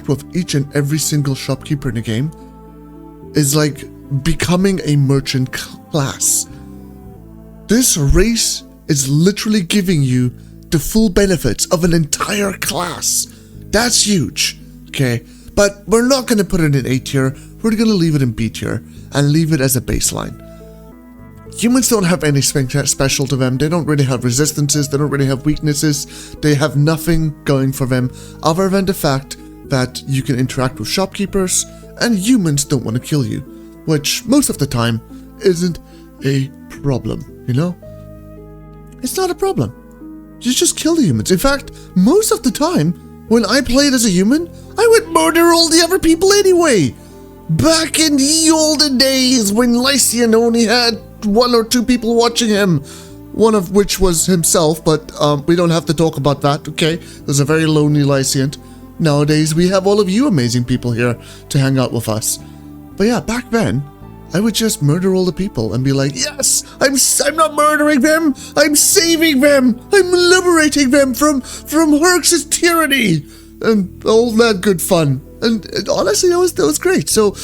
interact with each and every single shopkeeper in the game is like becoming a merchant class. This race is literally giving you the full benefits of an entire class. That's huge, okay? But we're not going to put it in A tier. We're going to leave it in B tier and leave it as a baseline. Humans don't have any special to them. They don't really have resistances. They don't really have weaknesses. They have nothing going for them other than the fact that you can interact with shopkeepers and humans don't want to kill you, which most of the time isn't a problem, you know? It's not a problem. You just kill the humans. In fact, most of the time, when I played as a human, I would murder all the other people anyway. Back in the olden days when Lycian only had 1 or 2 people watching him, one of which was himself, but we don't have to talk about that, okay? There's a very lonely Lycian. Nowadays, we have all of you amazing people here to hang out with us. But yeah, back then, I would just murder all the people and be like, yes, I'm not murdering them, I'm saving them, I'm liberating them from Herx's tyranny, and all that good fun. And honestly, that was great. So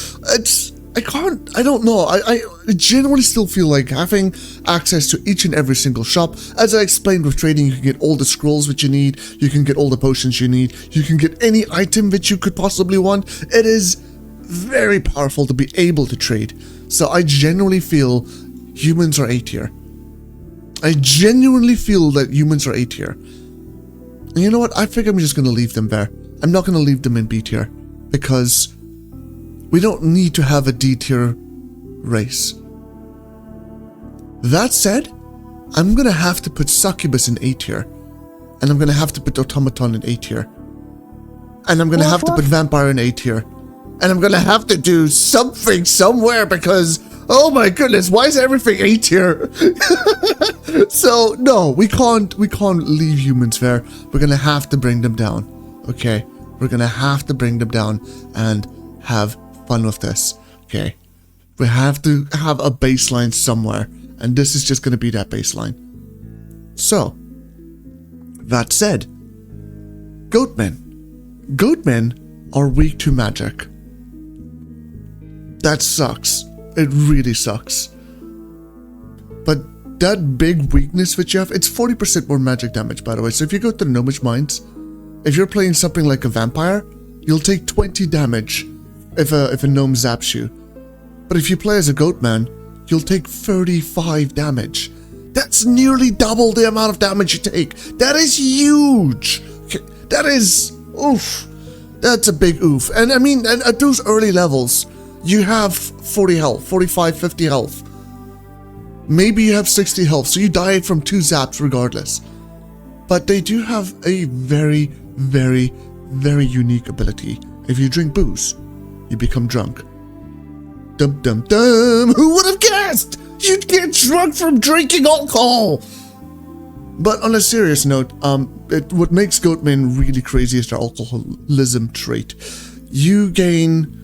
I don't know. I genuinely still feel like having access to each and every single shop. As I explained with trading, you can get all the scrolls that you need, you can get all the potions you need, you can get any item that you could possibly want. It is very powerful to be able to trade. So I genuinely feel humans are A tier. I genuinely feel that humans are A tier. And you know what? I think I'm just going to leave them there. I'm not going to leave them in B tier because we don't need to have a D tier race. That said, I'm going to have to put Succubus in A tier. And I'm going to have to put Automaton in A tier. And I'm going to have to put Vampire in A tier. And I'm going to have to do something somewhere because, oh my goodness, why is everything A tier? So, no, we can't leave humans there. We're going to have to bring them down, okay? We're going to have to bring them down and have fun with this, okay? We have to have a baseline somewhere, and this is just going to be that baseline. So, that said, Goatmen. Goatmen are weak to magic. That sucks. It really sucks. But that big weakness that you have, it's 40% more magic damage, by the way. So if you go to the Gnomish Mines, if you're playing something like a vampire, you'll take 20 damage if a gnome zaps you. But if you play as a goatman, you'll take 35 damage. That's nearly double the amount of damage you take. That is huge. That is, oof. That's a big oof. And I mean, at those early levels, you have 40 health, 45, 50 health. Maybe you have 60 health, so you die from 2 zaps regardless. But they do have a very, very, very unique ability. If you drink booze, you become drunk. Dum dum dum! Who would have guessed? You'd get drunk from drinking alcohol! But on a serious note, what makes Goatmen really crazy is their alcoholism trait. You gain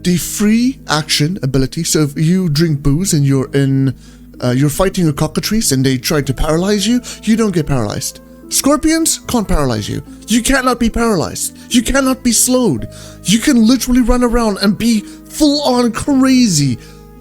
the free action ability. So if you drink booze and you're fighting a cockatrice and they try to paralyze you, you don't get paralyzed. Scorpions can't paralyze you. You cannot be paralyzed. You cannot be slowed. You can literally run around and be full on crazy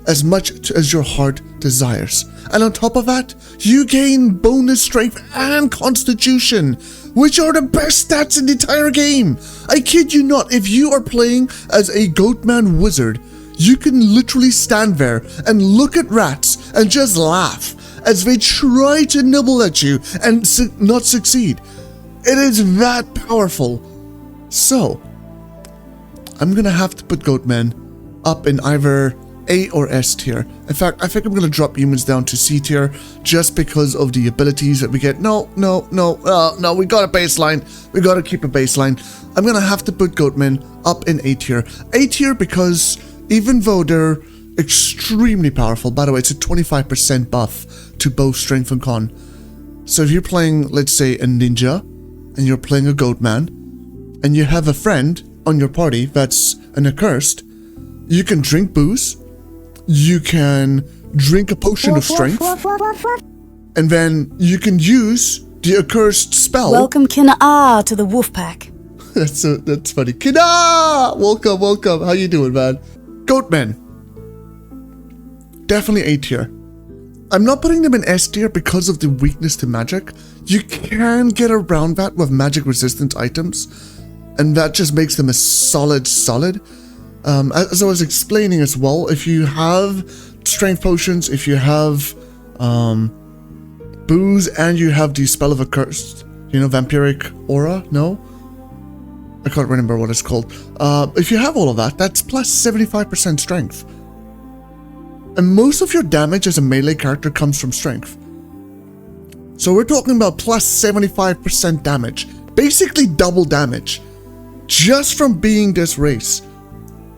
as much as your heart desires. And on top of that, you gain bonus strength and constitution, which are the best stats in the entire game. I kid you not, if you are playing as a Goatman wizard, you can literally stand there and look at rats and just laugh as they try to nibble at you and not succeed. It is that powerful. So, I'm gonna have to put Goatmen up in either A or S tier. In fact, I think I'm gonna drop humans down to C tier just because of the abilities that we get. No, we got a baseline. We gotta keep a baseline. I'm gonna have to put Goatmen up in A tier. A tier because even though they're extremely powerful, by the way, it's a 25% buff to both strength and con. So if you're playing, let's say, a ninja, and you're playing a Goatman, and you have a friend on your party that's an accursed, you can drink booze, you can drink a potion of strength, and then you can use the accursed spell. Welcome Kina to the wolf pack. That's funny. Kida! Welcome. How you doing, man? Goatmen. Definitely A tier. I'm not putting them in S tier because of the weakness to magic. You can get around that with magic resistant items, and that just makes them a solid. As I was explaining as well, if you have strength potions, if you have booze, and you have the spell of a cursed, vampiric aura, no? I can't remember what it's called. If you have all of that, that's plus 75% strength. And most of your damage as a melee character comes from strength. So we're talking about plus 75% damage. Basically double damage. Just from being this race.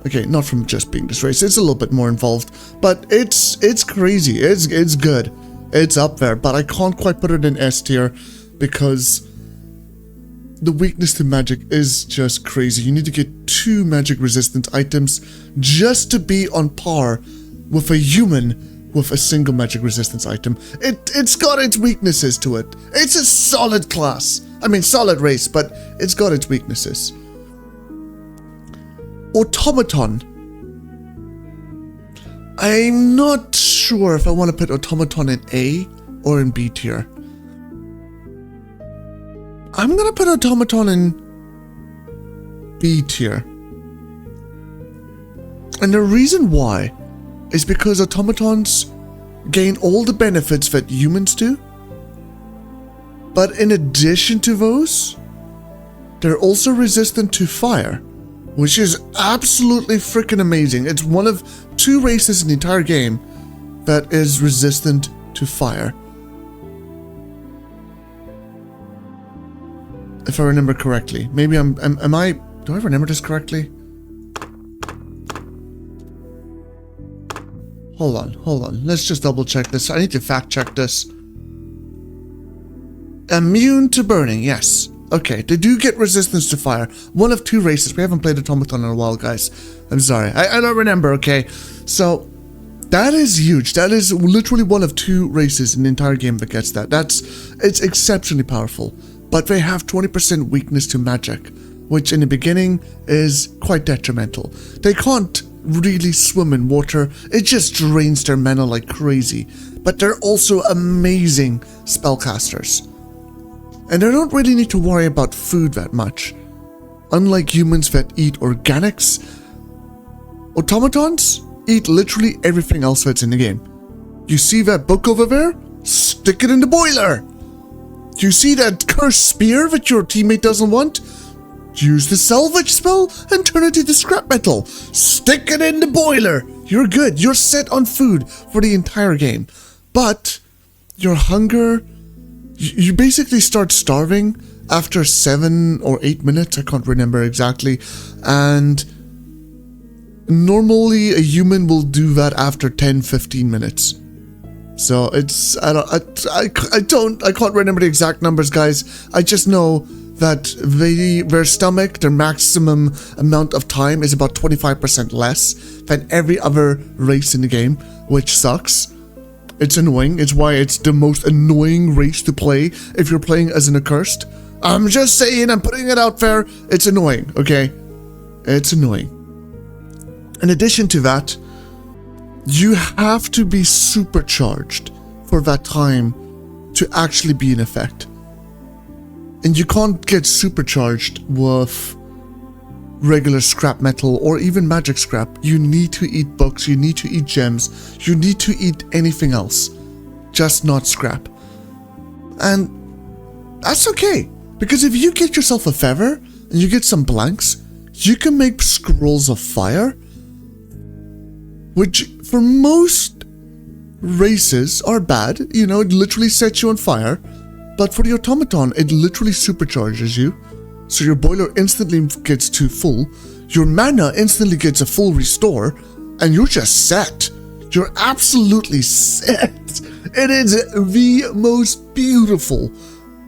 Okay, not from just being this race. It's a little bit more involved. But it's crazy. It's good. It's up there. But I can't quite put it in S tier because the weakness to magic is just crazy. You need to get 2 magic resistant items just to be on par with a human with a single magic resistance item. It's got its weaknesses to it. It's a solid class. I mean, solid race, but it's got its weaknesses. Automaton. I'm not sure if I want to put Automaton in A or in B tier. I'm gonna put Automaton in B tier. And the reason why is because automatons gain all the benefits that humans do. But in addition to those, they're also resistant to fire, which is absolutely freaking amazing. It's one of 2 races in the entire game that is resistant to fire. If I remember correctly. Maybe do I remember this correctly? Hold on. Let's just double check this. I need to fact check this. Immune to burning, yes. Okay, they do get resistance to fire. One of 2 races. We haven't played Automaton in a while, guys. I'm sorry. I don't remember, okay? So, that is huge. That is literally one of 2 races in the entire game that gets that. It's exceptionally powerful. But they have 20% weakness to magic, which in the beginning is quite detrimental. They can't really swim in water. It just drains their mana like crazy. But they're also amazing spellcasters. And they don't really need to worry about food that much. Unlike humans that eat organics, automatons eat literally everything else that's in the game. You see that book over there? Stick it in the boiler! You see that cursed spear that your teammate doesn't want? Use the salvage spell and turn it into scrap metal. Stick it in the boiler. You're good. You're set on food for the entire game. But your hunger, you basically start starving after 7 or 8 minutes. I can't remember exactly. And normally a human will do that after 10-15 minutes. So it's I can't remember the exact numbers, guys. I just know that their stomach, their maximum amount of time is about 25% less than every other race in the game, which sucks. It's annoying. It's why it's the most annoying race to play if you're playing as an accursed. I'm just saying, I'm putting it out there. It's annoying, okay? It's annoying. In addition to that, you have to be supercharged for that time to actually be in effect. And you can't get supercharged with regular scrap metal or even magic scrap. You need to eat books, you need to eat gems, you need to eat anything else, just not scrap. And that's okay, because if you get yourself a feather and you get some blanks, you can make scrolls of fire, which for most races are bad, it literally sets you on fire. But for the automaton, it literally supercharges you, so your boiler instantly gets to full, your mana instantly gets a full restore, and you're just set. You're absolutely set. It is the most beautiful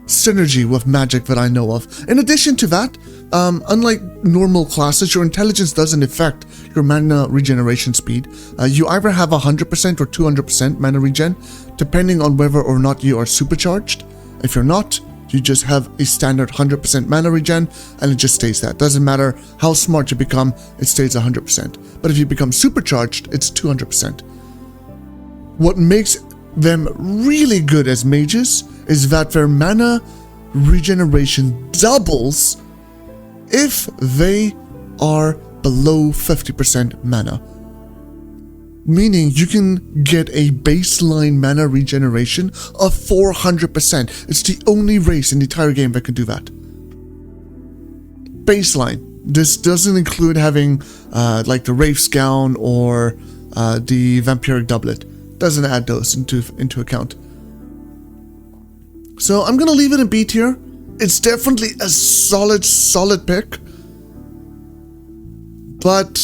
synergy with magic that I know of. In addition to that, unlike normal classes, your intelligence doesn't affect your mana regeneration speed. You either have 100% or 200% mana regen, depending on whether or not you are supercharged. If you're not, You just have a standard 100% mana regen, and it just stays that. Doesn't matter how smart you become, it stays 100%. But if you become supercharged, it's 200%. What makes them really good as mages is that their mana regeneration doubles if they are below 50% mana. Meaning you can get a baseline mana regeneration of 400%. It's the only race in the entire game that can do that. Baseline. This doesn't include having like the Wraith's Gown or the Vampiric Doublet. Doesn't add those into account. So I'm gonna leave it in B tier. It's definitely a solid pick. But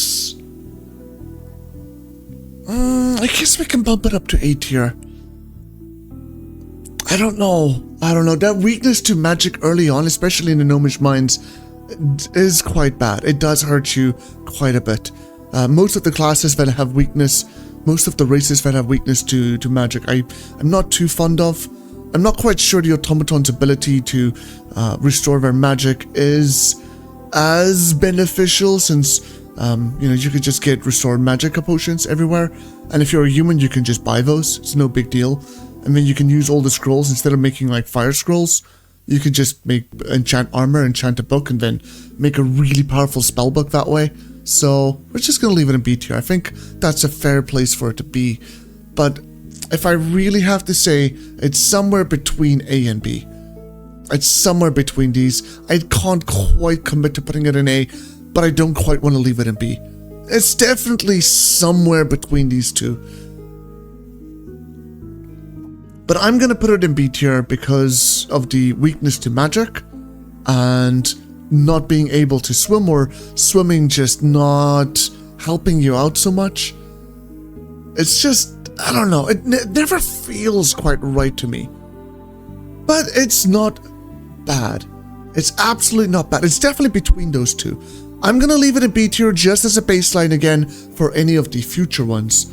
I guess we can bump it up to A tier. I don't know. That weakness to magic early on, especially in the Gnomish Mines, is quite bad. It does hurt you quite a bit. Most of the classes that have weakness, most of the races that have weakness to magic, I'm not too fond of. I'm not quite sure the automaton's ability to restore their magic is as beneficial, since you could just get restored magic potions everywhere, and if you're a human you can just buy those. It's no big deal. And then you can use all the scrolls instead of making like fire scrolls. You could just enchant armor, enchant a book, and then make a really powerful spell book that way. So we're just gonna leave it in B tier. I think that's a fair place for it to be. But if I really have to say, it's somewhere between A and B. It's somewhere between these. I can't quite commit to putting it in A, but I don't quite want to leave it in B. It's definitely somewhere between these two. But I'm going to put it in B tier because of the weakness to magic and not being able to swim, or swimming just not helping you out so much. It's just, I don't know, it never feels quite right to me. But it's not bad. It's absolutely not bad. It's definitely between those two. I'm going to leave it in B tier just as a baseline again for any of the future ones.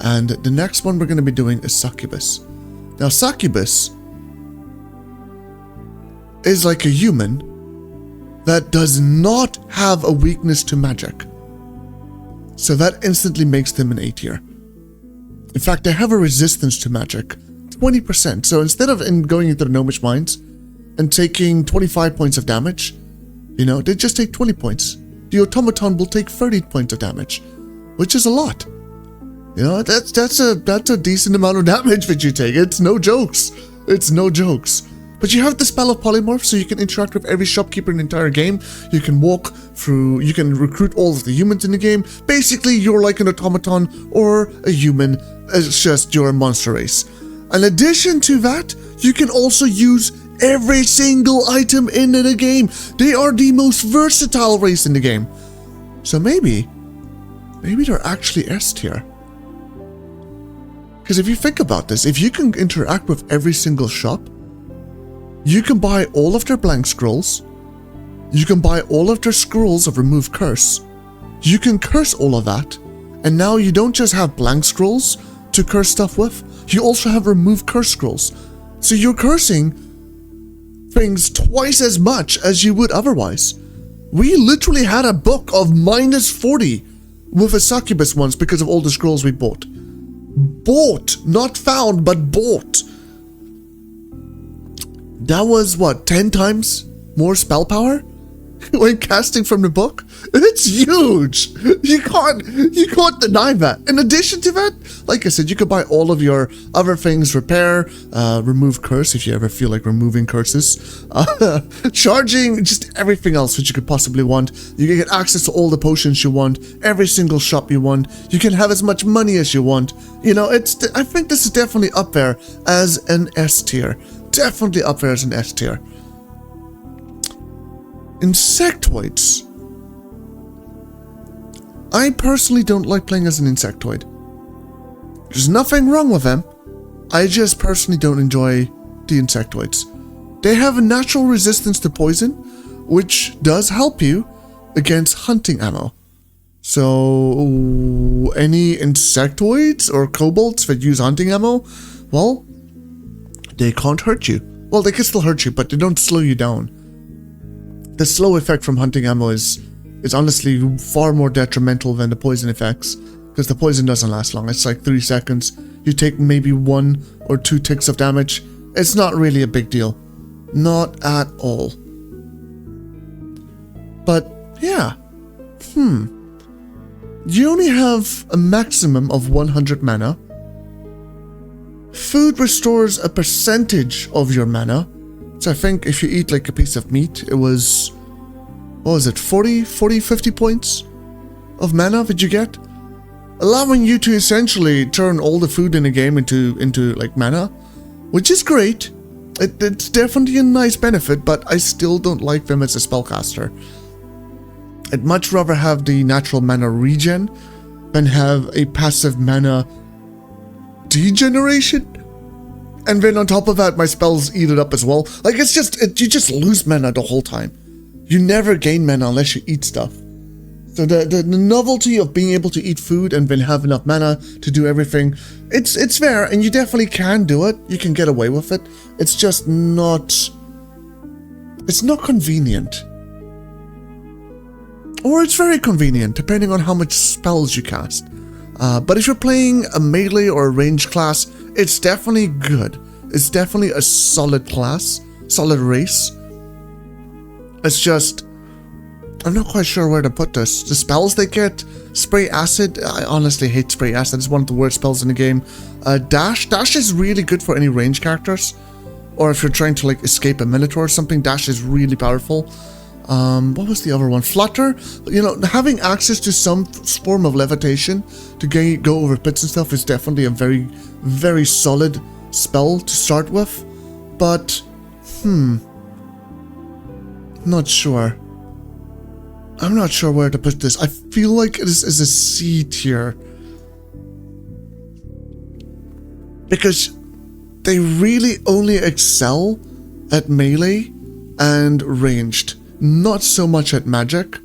And the next one we're going to be doing is Succubus. Now, Succubus is like a human that does not have a weakness to magic. So that instantly makes them an A tier. In fact, they have a resistance to magic, 20%. So instead of going into the Gnomish Mines and taking 25 points of damage, they just take 20 points. The automaton will take 30 points of damage, which is a lot. That's a decent amount of damage that you take. It's no jokes. It's no jokes. But you have the spell of polymorph, so you can interact with every shopkeeper in the entire game. You can walk through, you can recruit all of the humans in the game. Basically, you're like an automaton or a human. It's just you're a monster race. In addition to that, you can also use every single item in the game. They are the most versatile race in the game. So maybe they're actually S tier. Because if you think about this, if you can interact with every single shop, you can buy all of their blank scrolls, you can buy all of their scrolls of remove curse, you can curse all of that, and now you don't just have blank scrolls to curse stuff with, you also have remove curse scrolls. So you're cursing things twice as much as you would otherwise. We literally had a book of -40 with a Succubus once because of all the scrolls we bought. Bought, not found, but bought. That was what, 10 times more spell power when casting from the book? It's huge. You can't deny that. In addition to that, like I said, you could buy all of your other things, repair, remove curse if you ever feel like removing curses, charging, just everything else that you could possibly want. You can get access to all the potions you want, every single shop you want. You can have as much money as you want. I think this is definitely up there as an S tier. Definitely up there as an S tier. Insectoids. I personally don't like playing as an insectoid. There's nothing wrong with them. I just personally don't enjoy the insectoids. They have a natural resistance to poison, which does help you against hunting ammo. So, any insectoids or kobolds that use hunting ammo, well, they can't hurt you. Well, they can still hurt you, but they don't slow you down. The slow effect from hunting ammo is honestly far more detrimental than the poison effects, because the poison doesn't last long. It's like 3 seconds. You take maybe 1 or 2 ticks of damage. It's not really a big deal. Not at all. But, yeah. You only have a maximum of 100 mana. Food restores a percentage of your mana. So I think if you eat like a piece of meat, it was... what was it? 40, 50 points of mana that you get? Allowing you to essentially turn all the food in the game into like mana. Which is great. It's definitely a nice benefit, but I still don't like them as a spellcaster. I'd much rather have the natural mana regen than have a passive mana degeneration. And then on top of that, my spells eat it up as well. Like, it's just, you just lose mana the whole time. You never gain mana unless you eat stuff. So the novelty of being able to eat food and then have enough mana to do everything, it's there, and you definitely can do it. You can get away with it. It's just not... it's not convenient. Or it's very convenient, depending on how much spells you cast. But if you're playing a melee or a ranged class, it's definitely good. It's definitely a solid class, solid race. It's just... I'm not quite sure where to put this. The spells they get, Spray Acid, I honestly hate Spray Acid, it's one of the worst spells in the game. Dash is really good for any ranged characters. Or if you're trying to like escape a minotaur or something, Dash is really powerful. What was the other one? Flutter. You know, having access to some form of levitation to go over pits and stuff is definitely a very, very solid spell to start with. But, not sure. I'm not sure where to put this. I feel like this is a C tier. Because they really only excel at melee and ranged. Not so much at magic.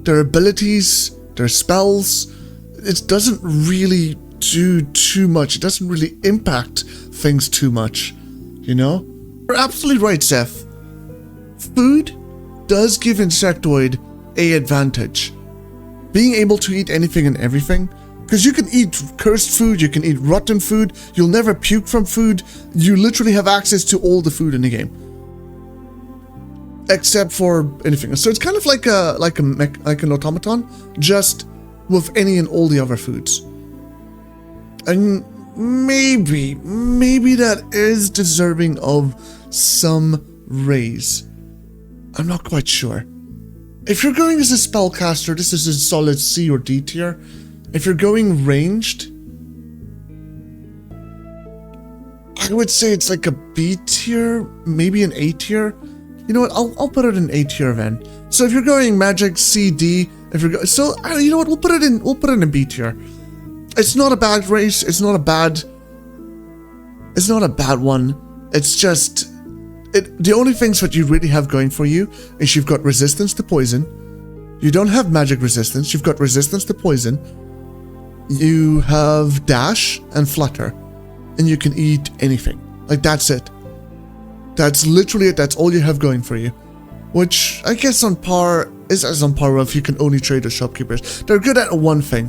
Their abilities, their spells, it doesn't really do too much. It doesn't really impact things too much, you know? You're absolutely right, Seth. Food does give Insectoid an advantage. Being able to eat anything and everything, because you can eat cursed food, you can eat rotten food, you'll never puke from food, you literally have access to all the food in the game. Except for anything. So it's kind of like an automaton, just with any and all the other foods. And maybe that is deserving of some raise. I'm not quite sure. If you're going as a spellcaster, this is a solid C or D tier. If you're going ranged, I would say it's like a B tier, maybe an A tier. You know what? I'll put it in A tier then. So if you're going magic, C, D. If you're you know what? We'll put it in B tier. It's not a bad race. It's not a bad one. It's just the only things that you really have going for you is you've got resistance to poison. You don't have magic resistance. You've got resistance to poison. You have dash and flutter, and you can eat anything. Like, that's it. That's literally it. That's all you have going for you. Which I guess on par with you can only trade with shopkeepers. They're good at one thing,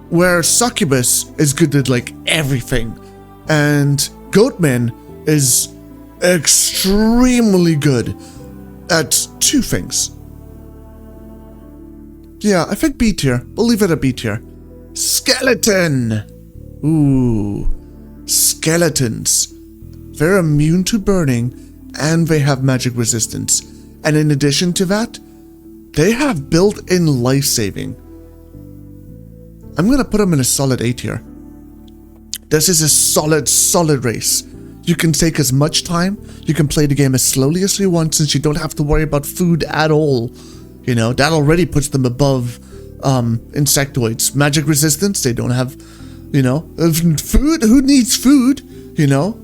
where Succubus is good at like everything, and Goatman is extremely good at two things. Yeah, I think B tier. We'll leave it at B tier. Skeleton! Ooh. Skeletons. They're immune to burning, and they have magic resistance. And in addition to that, they have built-in life saving. I'm gonna put them in a solid A tier. This is a solid race. You can take as much time, you can play the game as slowly as you want, since you don't have to worry about food at all. You know, that already puts them above insectoids. Magic resistance, they don't have, you know, food. Who needs food, you know?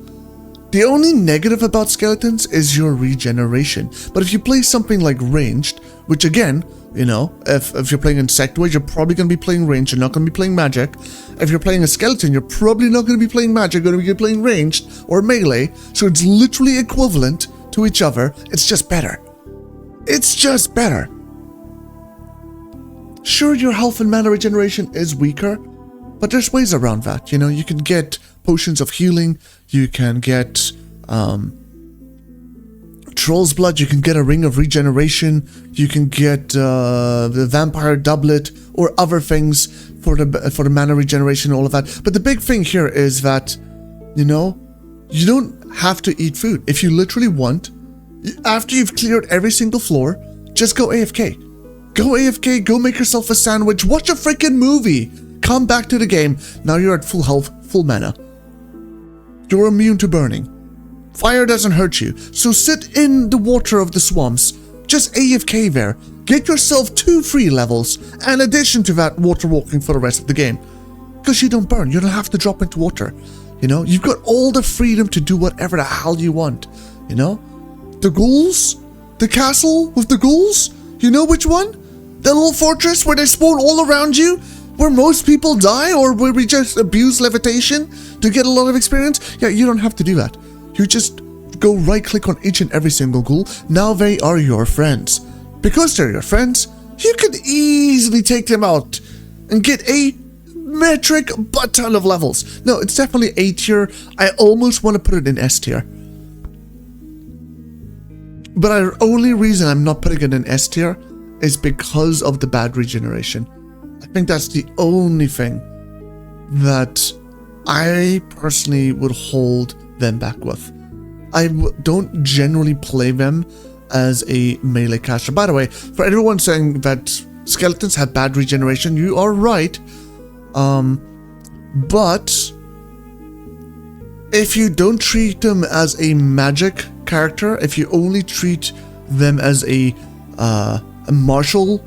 The only negative about skeletons is your regeneration. But if you play something like ranged, which again, You know, if you're playing Insectoid, you're probably going to be playing ranged, you're not going to be playing magic. If you're playing a skeleton, you're probably not going to be playing magic, you're going to be playing ranged or melee. So it's literally equivalent to each other. It's just better. It's just better. Sure, your health and mana regeneration is weaker, but there's ways around that. You know, you can get potions of healing, you can get Troll's Blood, you can get a Ring of Regeneration, you can get the Vampire Doublet, or other things for the mana regeneration, all of that. But the big thing here is that, you know, you don't have to eat food. If you literally want, after you've cleared every single floor, just go AFK. Go AFK, go make yourself a sandwich, watch a freaking movie, come back to the game. Now you're at full health, full mana. You're immune to burning. Fire doesn't hurt you, so sit in the water of the swamps. Just AFK there. Get yourself 2 free levels, and in addition to that, water walking for the rest of the game. Because you don't burn, you don't have to drop into water. You know, you've got all the freedom to do whatever the hell you want. You know? The ghouls? The castle with the ghouls? You know which one? The little fortress where they spawn all around you? Where most people die, or where we just abuse levitation to get a lot of experience? Yeah, you don't have to do that. You just go right click on each and every single ghoul. Now they are your friends. Because they're your friends, you can easily take them out and get a metric butt ton of levels. No, it's definitely A tier. I almost want to put it in S tier. But the only reason I'm not putting it in S tier is because of the bad regeneration. I think that's the only thing that I personally would hold them back with. I don't generally play them as a melee caster. By the way, for everyone saying that skeletons have bad regeneration, you are right. But if you don't treat them as a magic character, if you only treat them as a martial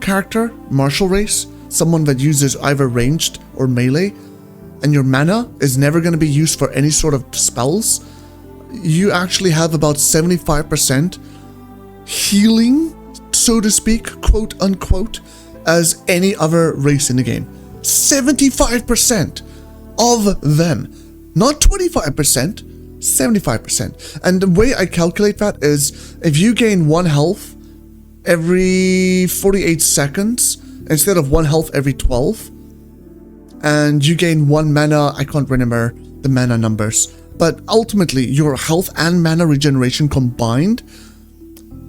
character, martial race, someone that uses either ranged or melee, and your mana is never going to be used for any sort of spells, you actually have about 75% healing, so to speak, quote unquote, as any other race in the game. 75% of them. Not 25%, 75%. And the way I calculate that is, if you gain 1 health every 48 seconds, instead of 1 health every 12, and you gain 1 mana, I can't remember the mana numbers, but ultimately your health and mana regeneration combined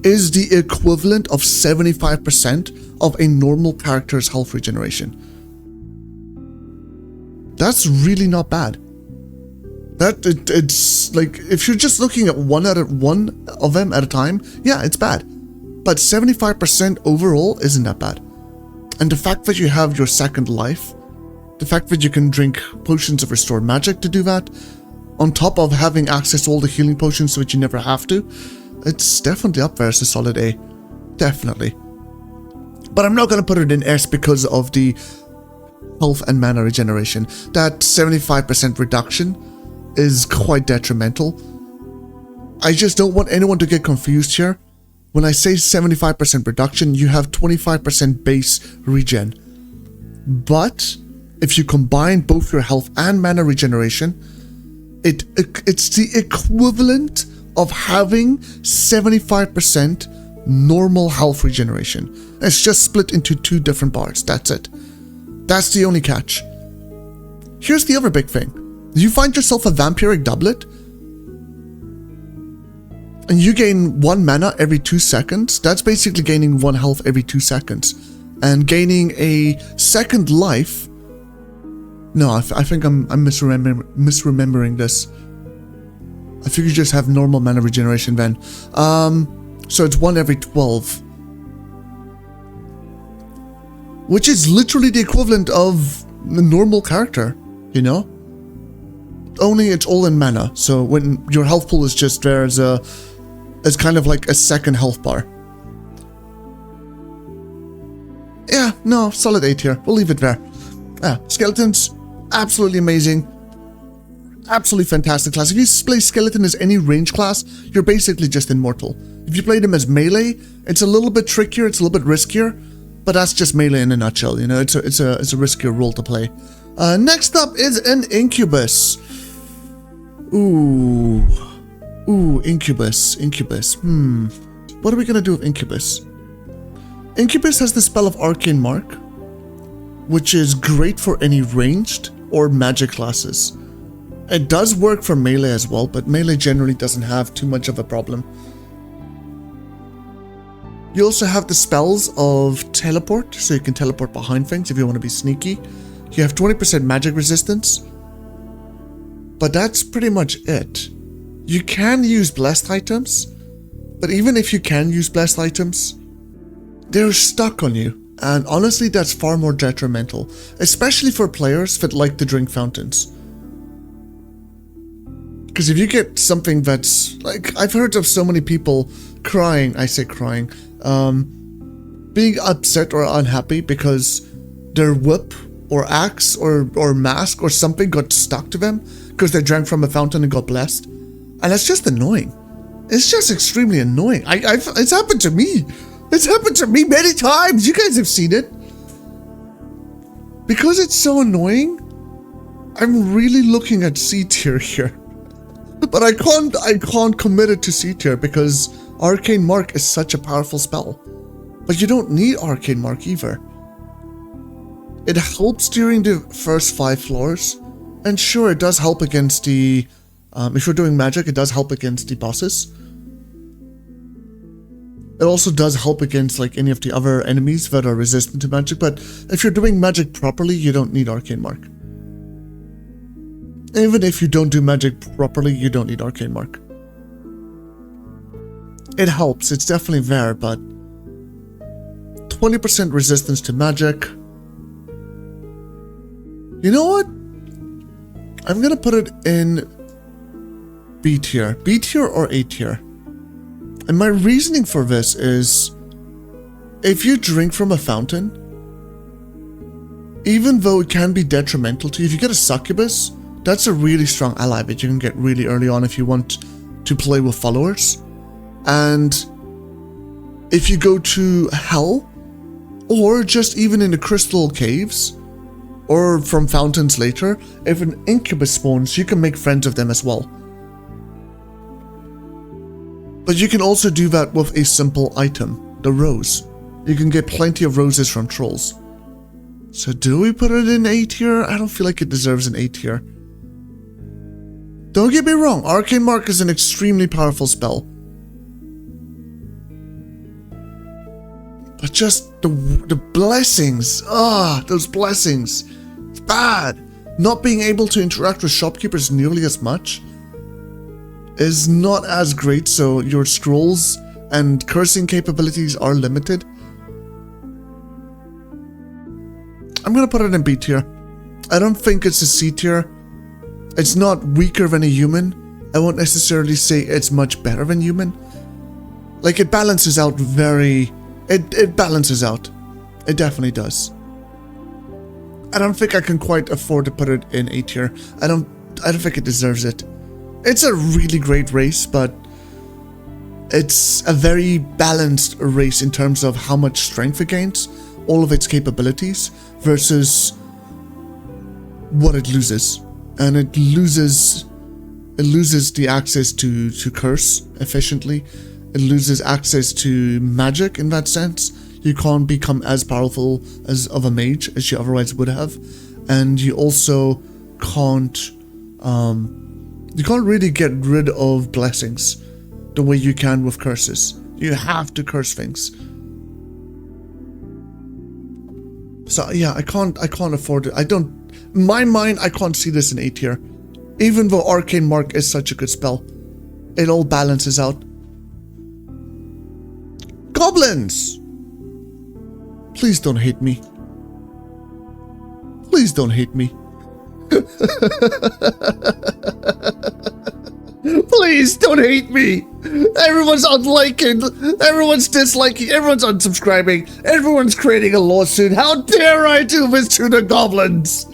is the equivalent of 75% of a normal character's health regeneration. That's really not bad. It's like, if you're just looking at one of them at a time, yeah, it's bad. But 75% overall isn't that bad. And the fact that you have your second life, the fact that you can drink potions of Restore Magic to do that, on top of having access to all the healing potions so that you never have to, it's definitely up there as a solid A. Definitely. But I'm not going to put it in S because of the health and mana regeneration. That 75% reduction is quite detrimental. I just don't want anyone to get confused here. When I say 75% reduction, you have 25% base regen. But if you combine both your health and mana regeneration, it's the equivalent of having 75% normal health regeneration. It's just split into 2 different bars. That's it. That's the only catch. Here's the other big thing. You find yourself a vampiric doublet, and you gain 1 mana every 2 seconds. That's basically gaining 1 health every 2 seconds. And gaining a second life. No, I think I'm misremembering this. I think you just have normal mana regeneration then. So it's 1 every 12. Which is literally the equivalent of a normal character, you know? Only it's all in mana, so when your health pool is just there as kind of like a second health bar. Yeah, no, solid A tier. We'll leave it there. Yeah, skeletons, absolutely amazing. absolutely fantastic class. If you play Skeleton as any range class, you're basically just immortal. If you played him as melee, it's a little bit trickier, it's a little bit riskier, but that's just melee in a nutshell, you know, it's a riskier role to play. Next up is an Incubus. Ooh, Incubus. What are we gonna do with Incubus? Incubus has the spell of Arcane Mark, which is great for any ranged or magic classes. It does work for melee as well, but melee generally doesn't have too much of a problem. You also have the spells of teleport, so you can teleport behind things if you want to be sneaky. You have 20% magic resistance, but that's pretty much it. You can use blessed items, but even if you can use blessed items, they're stuck on you. And honestly, that's far more detrimental, especially for players that like to drink fountains. Because if you get something that's, like, I've heard of so many people crying, being upset or unhappy because their whip or axe or mask or something got stuck to them because they drank from a fountain and got blessed. And that's just annoying. It's just extremely annoying. It's happened to me. It's happened to me many times. You guys have seen it. Because it's so annoying, I'm really looking at C tier here. But I can't commit it to C tier because Arcane Mark is such a powerful spell. But you don't need Arcane Mark either. It helps during the first 5 floors. And sure, it does help against the... if you're doing magic, it does help against the bosses. It also does help against like any of the other enemies that are resistant to magic, but if you're doing magic properly, you don't need Arcane Mark. Even if you don't do magic properly, you don't need Arcane Mark. It helps, it's definitely there, but 20% resistance to magic. You know what? I'm gonna put it in B tier. B tier or A tier. And my reasoning for this is, if you drink from a fountain, even though it can be detrimental to you, if you get a succubus, that's a really strong ally that you can get really early on if you want to play with followers. And if you go to hell, or just even in the crystal caves, or from fountains later, if an incubus spawns, you can make friends of them as well. But you can also do that with a simple item, the rose. You can get plenty of roses from trolls. So do we put it in A tier? I don't feel like it deserves an A tier. Don't get me wrong, Arcane Mark is an extremely powerful spell. But just the blessings, those blessings. It's bad. Not being able to interact with shopkeepers nearly as much is not as great, so your scrolls and cursing capabilities are limited. I'm gonna put it in B tier. I don't think it's a C tier. It's not weaker than a human. I won't necessarily say it's much better than human. Like, it balances out very... It balances out. It definitely does. I don't think I can quite afford to put it in A tier. I don't think it deserves it. It's a really great race, but it's a very balanced race in terms of how much strength it gains, all of its capabilities, versus what it loses. And it loses the access to curse efficiently. It loses access to magic in that sense. You can't become as powerful as of a mage as you otherwise would have. And you also can't really get rid of blessings the way you can with curses. You have to curse things. So yeah, I can't afford it. In my mind, I can't see this in A tier. Even though Arcane Mark is such a good spell. It all balances out. Goblins! Please don't hate me. Please don't hate me. Please don't hate me. Everyone's unliking, everyone's disliking, everyone's unsubscribing, everyone's creating a lawsuit. How dare I do this to the goblins?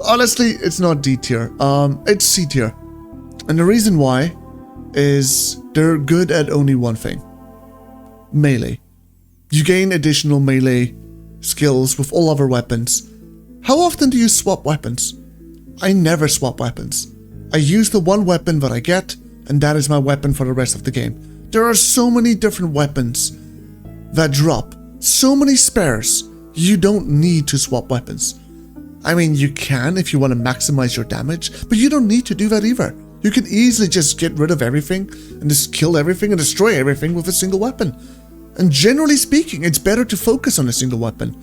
honestly, it's not D tier. It's C tier. And the reason why is they're good at only one thing. Melee. You gain additional melee skills with all other weapons. How often do you swap weapons? I never swap weapons. I use the one weapon that I get, and that is my weapon for the rest of the game. There are so many different weapons that drop. So many spares. You don't need to swap weapons. I mean, you can if you want to maximize your damage, but you don't need to do that either. You can easily just get rid of everything and just kill everything and destroy everything with a single weapon. And generally speaking, it's better to focus on a single weapon.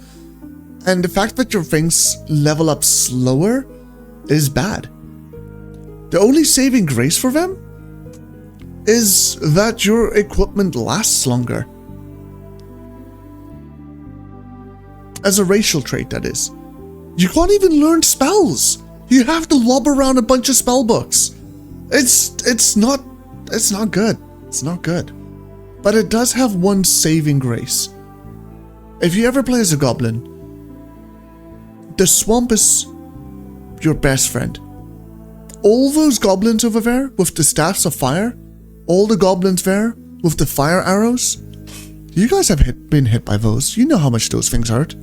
And the fact that your things level up slower is bad. The only saving grace for them is that your equipment lasts longer. As a racial trait, that is. You can't even learn spells. You have to lob around a bunch of spell books. It's not good. It's not good. But it does have one saving grace. If you ever play as a goblin, the swamp is your best friend. All those goblins over there with the staffs of fire, all the goblins there with the fire arrows, you guys have been hit by those. You know how much those things hurt.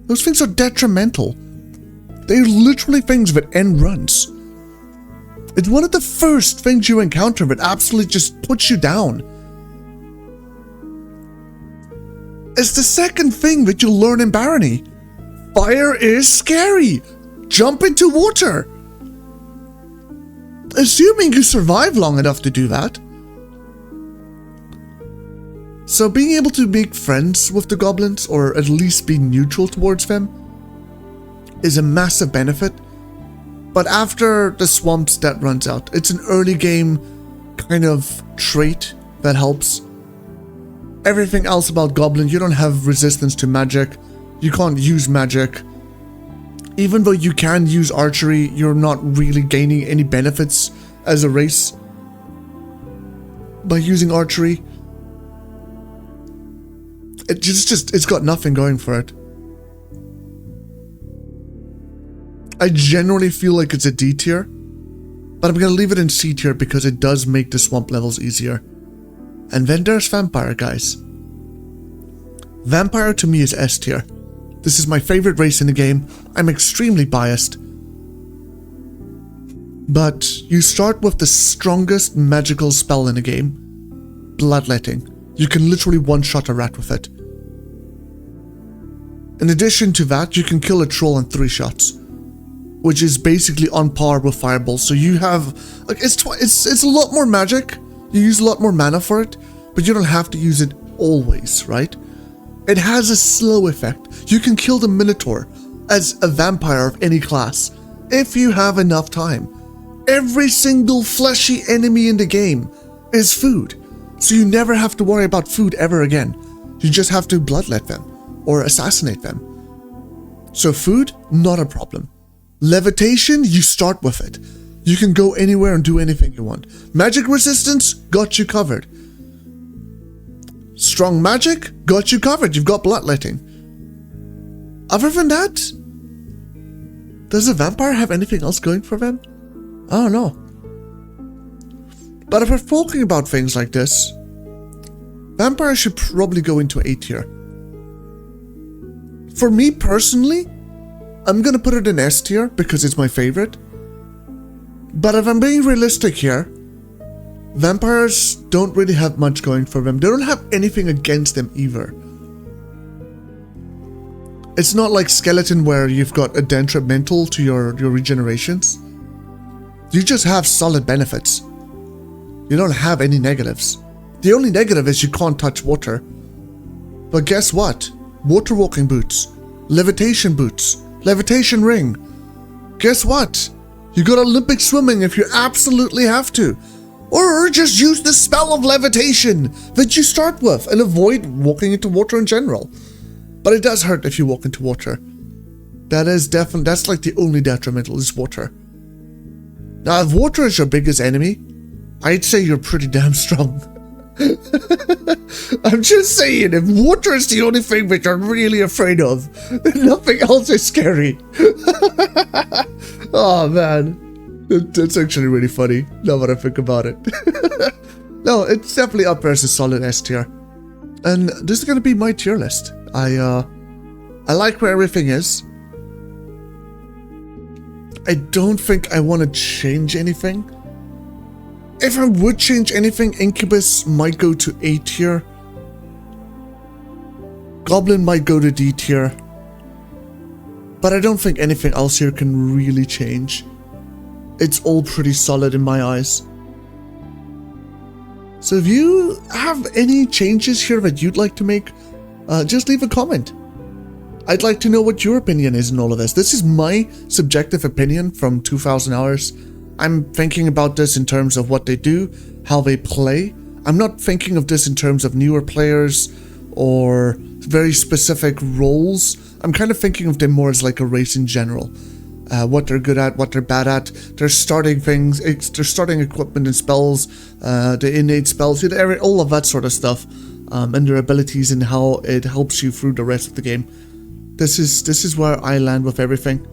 Those things are detrimental. They're literally things that end runs. It's one of the first things you encounter that absolutely just puts you down. It's the second thing that you'll learn in Barony. Fire is scary. Jump into water. Assuming you survive long enough to do that. So being able to make friends with the goblins, or at least be neutral towards them, is a massive benefit. But after the swamp's debt runs out, it's an early game kind of trait that helps. Everything else about goblin, you don't have resistance to magic. You can't use magic. Even though you can use archery, you're not really gaining any benefits as a race by using archery. It's got nothing going for it. I generally feel like it's a D tier, but I'm gonna leave it in C tier because it does make the swamp levels easier. And then there's Vampire, guys. Vampire to me is S tier. This is my favorite race in the game. I'm extremely biased. But you start with the strongest magical spell in the game, Bloodletting. You can literally one-shot a rat with it. In addition to that, you can kill a troll in 3 shots, which is basically on par with Fireball. So you have, like, it's a lot more magic. You use a lot more mana for it, but you don't have to use it always, right? It has a slow effect. You can kill the Minotaur as a vampire of any class if you have enough time. Every single fleshy enemy in the game is food, so you never have to worry about food ever again. You just have to bloodlet them or assassinate them. So food, not a problem. Levitation, you start with it. You can go anywhere and do anything you want. Magic resistance, got you covered. Strong magic, got you covered. You've got bloodletting. Other than that, does a vampire have anything else going for them? I don't know. But if we're talking about things like this, vampire should probably go into A tier. For me personally, I'm gonna put it in S tier because it's my favorite. But if I'm being realistic here, vampires don't really have much going for them. They don't have anything against them either. It's not like skeleton where you've got a detrimental to your regenerations. You just have solid benefits. You don't have any negatives. The only negative is you can't touch water. But guess what? Water walking boots, levitation ring. Guess what? You got Olympic swimming if you absolutely have to. Or just use the spell of levitation that you start with and avoid walking into water in general. But it does hurt if you walk into water. That's like the only detrimental is water. Now, if water is your biggest enemy, I'd say you're pretty damn strong. I'm just saying, if water is the only thing which I'm really afraid of, then nothing else is scary. Oh man, that's actually really funny, now that I think about it. No, it's definitely up there as a solid S tier. And this is going to be my tier list. I like where everything is. I don't think I want to change anything. If I would change anything, Incubus might go to A tier. Goblin might go to D tier. But I don't think anything else here can really change. It's all pretty solid in my eyes. So if you have any changes here that you'd like to make, just leave a comment. I'd like to know what your opinion is in all of this. This is my subjective opinion from 2,000 hours. I'm thinking about this in terms of what they do, how they play. I'm not thinking of this in terms of newer players or very specific roles. I'm kind of thinking of them more as like a race in general. What they're good at, what they're bad at, their starting things, their starting equipment and spells, the innate spells, all of that sort of stuff, and their abilities and how it helps you through the rest of the game. This is where I land with everything.